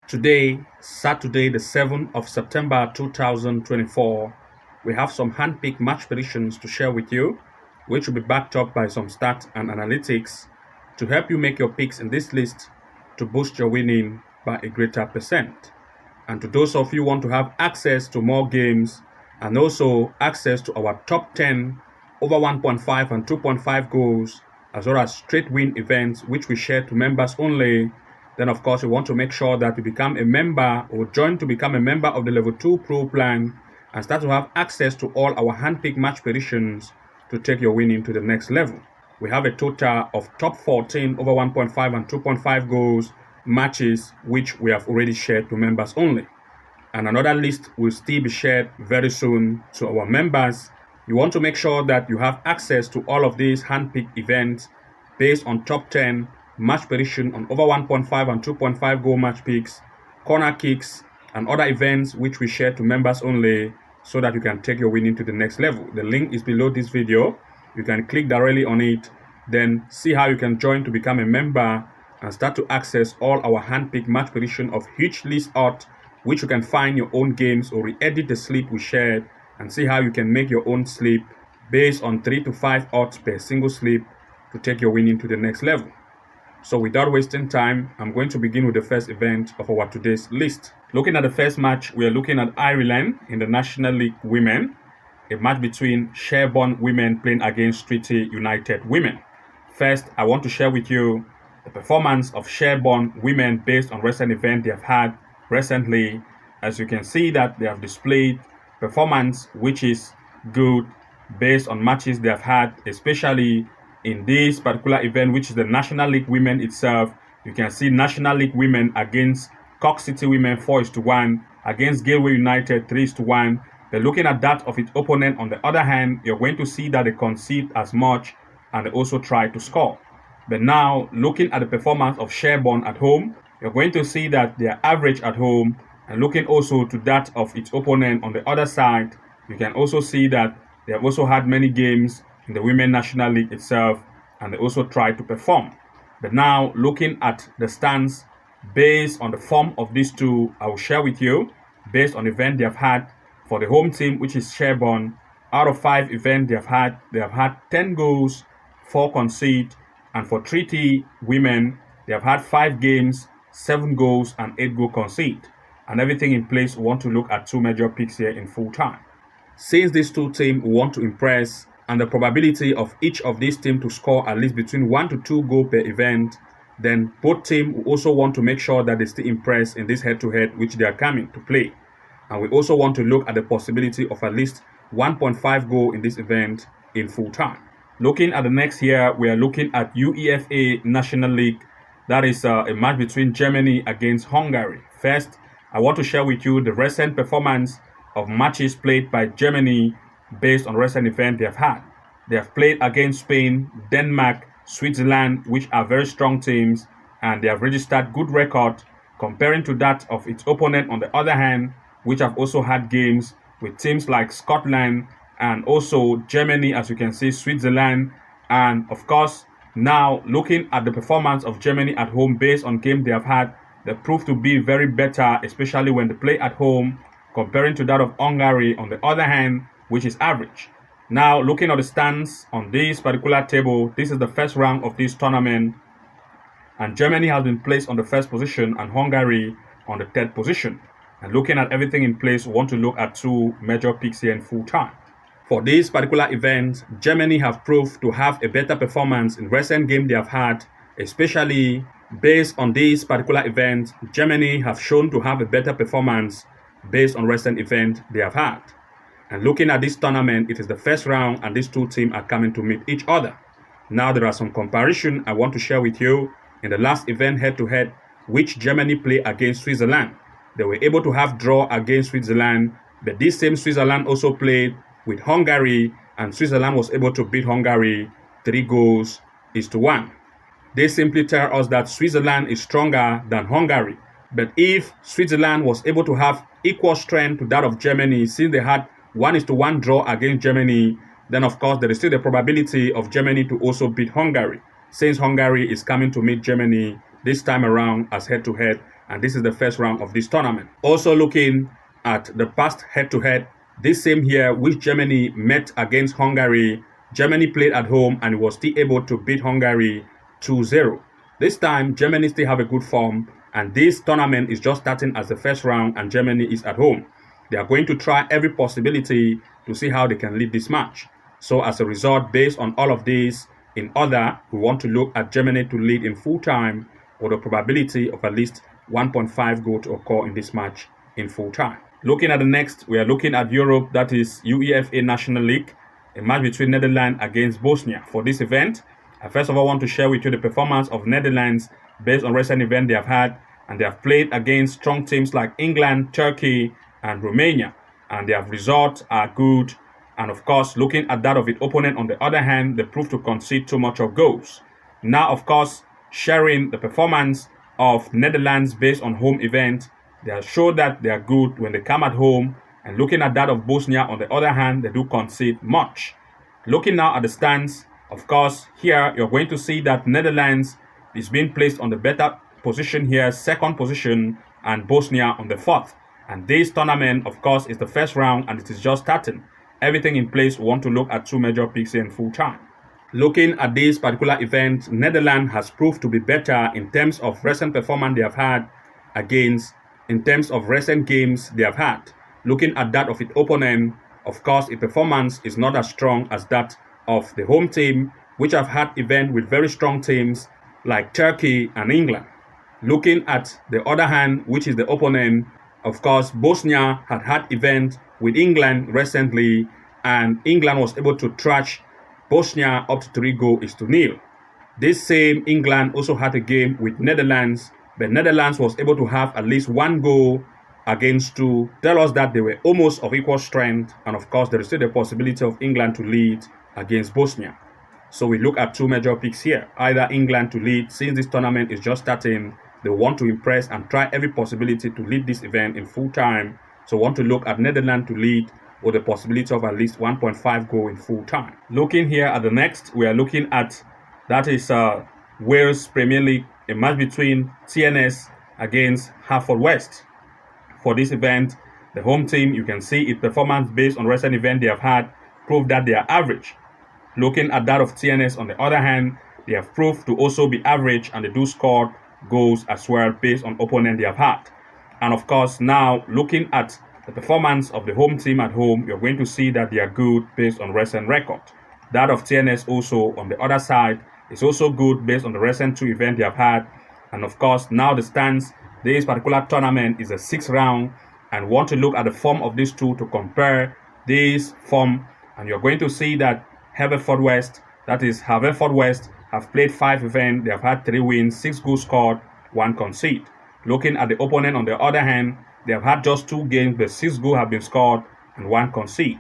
Today, Saturday, the 7th of September 2024, we have some hand-picked match predictions to share with you, which will be backed up by some stats and analytics to help you make your picks in this list to boost your winning by a greater percent. And to those of you who want to have access to more games and also access to our top 10 over 1.5 and 2.5 goals, as well as straight win events, which we share to members only, then of course we want to make sure that you become a member or join to become a member of the level 2 pro plan and start to have access to all our hand-picked match predictions to take your winning to the next level. We have a total of top 14 over 1.5 and 2.5 goals matches, which we have already shared to members only. And another list will still be shared very soon to our members. You want to make sure that you have access to all of these hand-picked events based on top 10 match prediction on over 1.5 and 2.5 goal match picks, corner kicks, and other events which we share to members only so that you can take your winning to the next level. The link is below this video. You can click directly on it, then see how you can join to become a member and start to access all our hand-picked match prediction of huge list odds, which you can find your own games or re-edit the slip we shared and see how you can make your own slip based on 3 to 5 odds per single slip to take your winning to the next level. So without wasting time, I'm going to begin with the first event of our today's list. Looking at the first match, we are looking at Ireland in the National League Women, a match between Sherborne women playing against Treaty United women. First, I want to share with you the performance of Sherborne women based on recent events they have had recently. As you can see that they have displayed performance which is good based on matches they have had, especially in this particular event, which is the National League Women itself. You can see National League Women against Cork City Women 4-1, against Galway United 3-1. But looking at that of its opponent on the other hand, you're going to see that they concede as much and they also try to score. But now, looking at the performance of Sherborne at home, you're going to see that they are average at home, and looking also to that of its opponent on the other side, you can also see that they have also had many games in the Women National League itself, and they also try to perform. But now, looking at the stance based on the form of these two, I will share with you based on the event they have had for the home team, which is Sherborne. Out of 5 events they have had 10 goals, 4 conceded, and for Treaty women, they have had 5 games, 7 goals, and 8 goals conceded. And everything in place, we want to look at 2 major picks here in full time. Since these two teams want to impress, and the probability of each of these teams to score at least between 1 to 2 goals per event, then both teams will also want to make sure that they stay impressed in this head-to-head which they are coming to play. And we also want to look at the possibility of at least 1.5 goal in this event in full time. Looking at the next here, we are looking at UEFA National League. That is a match between Germany against Hungary. First, I want to share with you the recent performance of matches played by Germany based on recent events they have had. They have played against Spain, Denmark, Switzerland, which are very strong teams, and they have registered good record comparing to that of its opponent on the other hand, which have also had games with teams like Scotland and also Germany, as you can see, Switzerland. And of course, now looking at the performance of Germany at home based on games they have had, they prove to be very better, especially when they play at home, comparing to that of Hungary on the other hand, which is average. Now, looking at the stands on this particular table, this is the first round of this tournament, and Germany has been placed on the first position and Hungary on the 3rd position. And looking at everything in place, we want to look at 2 major picks here in full time. For this particular event, Germany have proved to have a better performance in recent games they have had, especially based on this particular event. Germany have shown to have a better performance based on recent events they have had. And looking at this tournament, it is the first round and these two teams are coming to meet each other. Now there are some comparison I want to share with you. In the last event head-to-head, which Germany played against Switzerland, they were able to have draw against Switzerland, but this same Switzerland also played with Hungary, and Switzerland was able to beat Hungary 3-1. They simply tell us that Switzerland is stronger than Hungary. But if Switzerland was able to have equal strength to that of Germany, since they had 1-1 draw against Germany, then of course there is still the probability of Germany to also beat Hungary, since Hungary is coming to meet Germany this time around as head-to-head and this is the first round of this tournament. Also looking at the past head-to-head, this same year which Germany met against Hungary, Germany played at home and was still able to beat Hungary 2-0. This time, Germany still have a good form, and this tournament is just starting as the first round and Germany is at home. They are going to try every possibility to see how they can lead this match. So as a result, based on all of this, in order, we want to look at Germany to lead in full time with a probability of at least 1.5 goal to occur in this match in full time. Looking at the next, we are looking at Europe, that is UEFA National League, a match between Netherlands against Bosnia. For this event, I first of all want to share with you the performance of Netherlands based on recent event they have had, and they have played against strong teams like England, Turkey, and Romania, and their results are good. And of course, looking at that of the opponent on the other hand, they proved to concede too much of goals. Now, of course, sharing the performance of Netherlands based on home event, they have showed that they are good when they come at home. And looking at that of Bosnia on the other hand, they do concede much. Looking now at the stands, of course, here you're going to see that Netherlands is being placed on the better position here, second position, and Bosnia on the fourth. And this tournament, of course, is the first round and it is just starting. Everything in place, we want to look at two major picks here in full time. Looking at this particular event, Netherlands has proved to be better in terms of recent performance they have had against, in terms of recent games they have had. Looking at that of its opponent, of course, its performance is not as strong as that of the home team, which have had events with very strong teams like Turkey and England. Looking at the other hand, which is the opponent, of course, Bosnia had had event with England recently, and England was able to trash Bosnia up to 3-0. This same England also had a game with Netherlands, but Netherlands was able to have at least 1 goal against 2. Tell us that they were almost of equal strength, and of course, there is still the possibility of England to lead against Bosnia. So we look at two major picks here. Either England to lead, since this tournament is just starting, they want to impress and try every possibility to lead this event in full time. So want to look at Netherlands to lead with the possibility of at least 1.5 goal in full time. Looking here at the next, we are looking at, that is Wales Premier League, a match between TNS against Haverfordwest. For this event, the home team, you can see its performance based on recent event they have had, proved that they are average. Looking at that of TNS on the other hand, they have proved to also be average and they do score goals as well based on opponent they have had. And of course, now looking at the performance of the home team at home, you're going to see that they are good based on recent record. That of TNS also on the other side is also good based on the recent 2 events they have had. And of course, now the stands, this particular tournament is a 6th round, and want to look at the form of these two to compare this form. And you're going to see that Haverfordwest, that is Haverfordwest, have played 5 events. They have had 3 wins, 6 goals scored, 1 concede. Looking at the opponent on the other hand, they have had just 2 games, but 6 goals have been scored and 1 concede.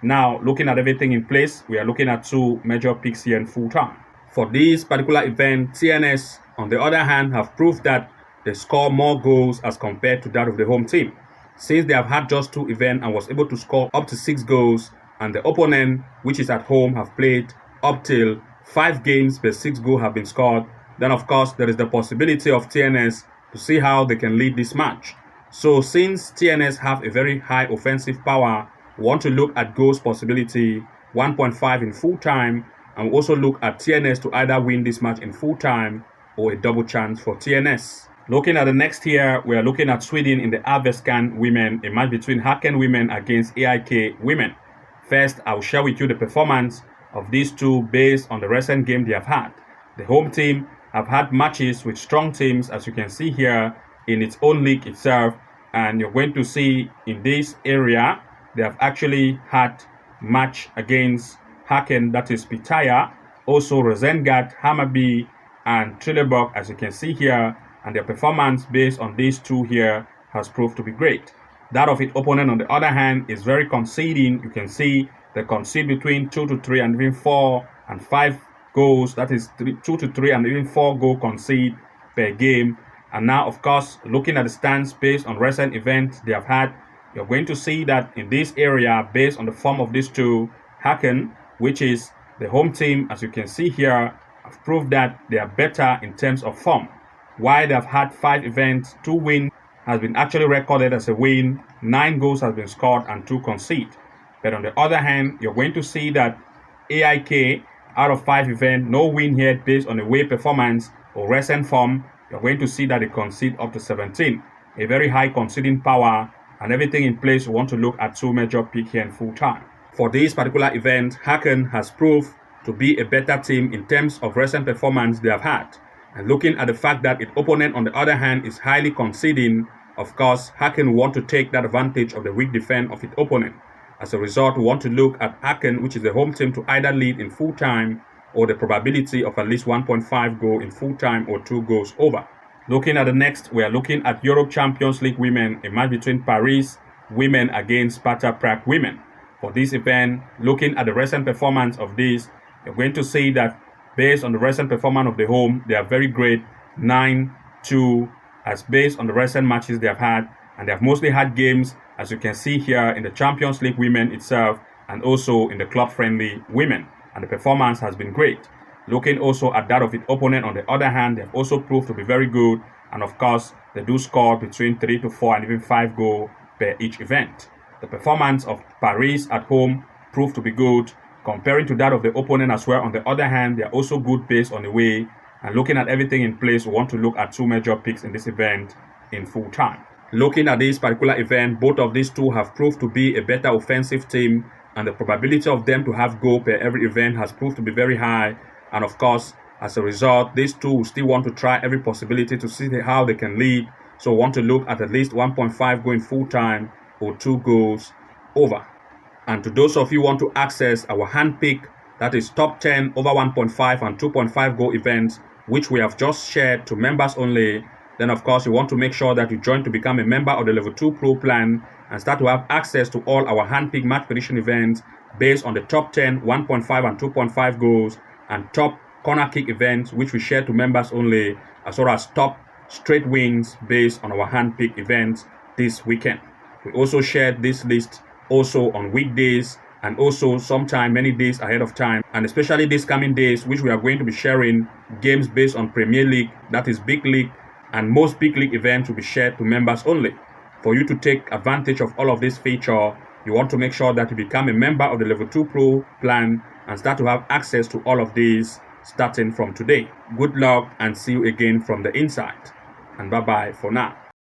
Now, looking at everything in place, we are looking at 2 major picks here in full time. For this particular event, TNS, on the other hand, have proved that they score more goals as compared to that of the home team. Since they have had just 2 events and was able to score up to 6 goals, and the opponent, which is at home, have played up till 5 games, but 6 goals have been scored, then of course there is the possibility of TNS to see how they can lead this match. So since TNS have a very high offensive power, we want to look at goals possibility 1.5 in full time, and we also look at TNS to either win this match in full time or a double chance for TNS. Looking at the next here, we are looking at Sweden in the Allsvenskan women, a match between Häcken women against AIK women. First, I will share with you the performance of these two based on the recent game they have had. The home team have had matches with strong teams, as you can see here, in its own league itself, and you're going to see in this area they have actually had match against Häcken, that is Pitaya, also Rosengard, Hammarby, and Trelleborg, as you can see here, and their performance based on these two here has proved to be great. That of its opponent on the other hand is very conceding. You can see they concede between 2 to 3 and even 4 and 5 goals, that is 2 to 3 and even 4 goal concede per game. And now, of course, looking at the stands based on recent events they have had, you're going to see that in this area, based on the form of these two, Häcken, which is the home team, as you can see here, have proved that they are better in terms of form. While they have had 5 events, 2 wins has been actually recorded as a win, 9 goals has been scored and 2 conceded. But on the other hand, you're going to see that AIK, out of 5 events, no win here based on away performance or recent form. You're going to see that they concede up to 17. A very high conceding power, and everything in place. We want to look at 2 major picks here in full time. For this particular event, Hacken has proved to be a better team in terms of recent performance they have had. And looking at the fact that its opponent, on the other hand, is highly conceding, of course, Hacken will want to take that advantage of the weak defense of its opponent. As a result, we want to look at Hacken, which is the home team, to either lead in full time or the probability of at least 1.5 goal in full time or 2 goals over. Looking at the next, we are looking at Europe Champions League women, a match between Paris women against Sparta Prague women. For this event, looking at the recent performance of this, you're going to see that based on the recent performance of the home, they are very great, 9-2, as based on the recent matches they have had, and they have mostly had games, as you can see here, in the Champions League women itself, and also in the club-friendly women, and the performance has been great. Looking also at that of its opponent, on the other hand, they have also proved to be very good, and of course, they do score between 3 to 4 and even 5 goals per each event. The performance of Paris at home proved to be good, comparing to that of the opponent as well. On the other hand, they are also good based on the way, and looking at everything in place, we want to look at 2 major picks in this event in full time. Looking at this particular event, both of these two have proved to be a better offensive team, and the probability of them to have goal per every event has proved to be very high. And of course, as a result, these two will still want to try every possibility to see how they can lead. So want to look at least 1.5 going full time or 2 goals over. And to those of you who want to access our hand pick, that is top 10 over 1.5 and 2.5 goal events, which we have just shared to members only, then of course you want to make sure that you join to become a member of the Level 2 Pro plan and start to have access to all our hand pick match prediction events based on the top 10, 1.5 and 2.5 goals, and top corner kick events, which we share to members only, as well as top straight wins based on our hand pick events this weekend. We also shared this list also on weekdays and also sometime many days ahead of time, and especially these coming days, which we are going to be sharing games based on Premier League, that is big league, and most big league events will be shared to members only. For you to take advantage of all of this feature, you want to make sure that you become a member of the Level 2 Pro plan and start to have access to all of these starting from today. Good luck and see you again from the inside. And bye-bye for now.